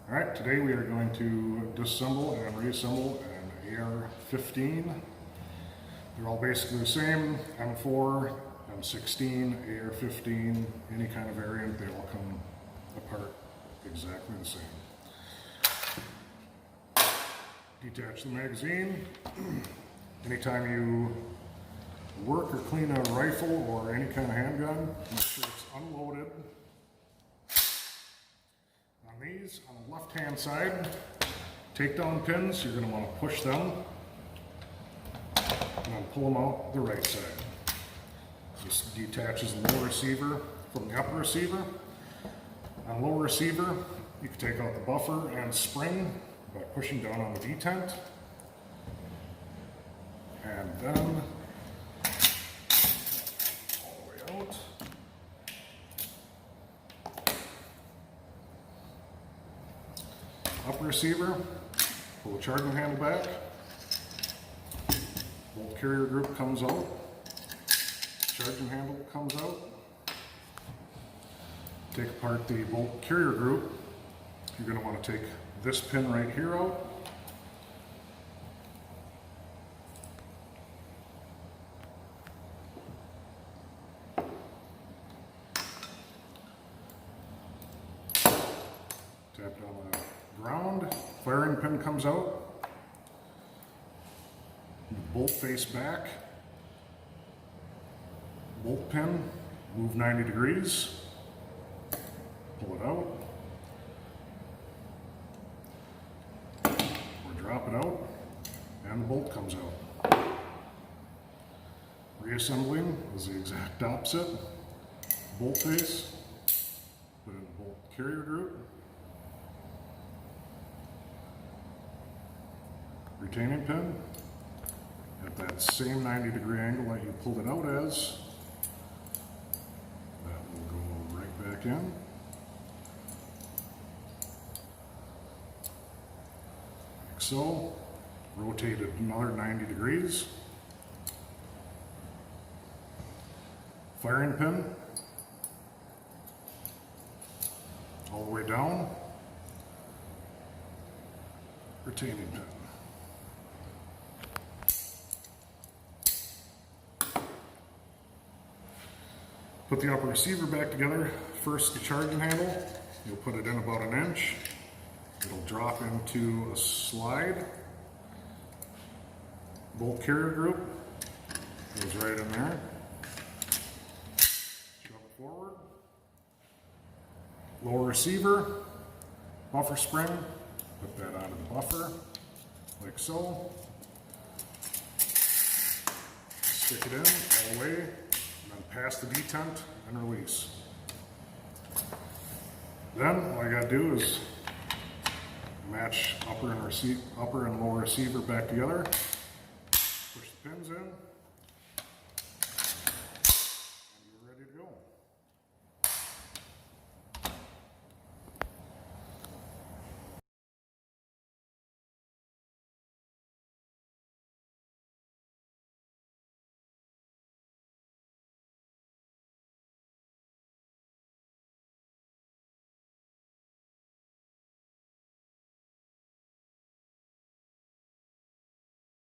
Alright, today we are going to disassemble and reassemble an AR-15. They're all basically the same, M4, M16, AR-15, any kind of variant, they all come apart exactly the same. Detach the magazine. Anytime you work or clean a rifle or any kind of handgun, make sure it's unloaded. On these, on the left-hand side, takedown pins, you're going to want to push them and then pull them out the right side. This detaches the lower receiver from the upper receiver. On lower receiver, you can take out the buffer and spring by pushing down on the detent. And then all the way out. Upper receiver, pull the charging handle back. Bolt carrier group comes out. Charging handle comes out. Take apart the bolt carrier group. You're going to want to take this pin right here out. Tap it on the ground. Firing pin comes out. Bolt face back. Bolt pin, move 90 degrees. Pull it out. Or drop it out. And the bolt comes out. Reassembling is the exact opposite. Bolt face. Put in the bolt carrier group. Retaining pin at that same 90-degree angle that you pulled it out as. That will go right back in. Like so. Rotate it another 90 degrees. Firing pin all the way down. Retaining pin. Put the upper receiver back together. First the charging handle, you'll put it in about an inch. It'll drop into a slide. Bolt carrier group goes right in there. Shove it forward. Lower receiver, buffer spring, put that onto the buffer, like so. Stick it in all the way. Pass the detent and release. Then all I gotta do is match upper and lower receiver back together.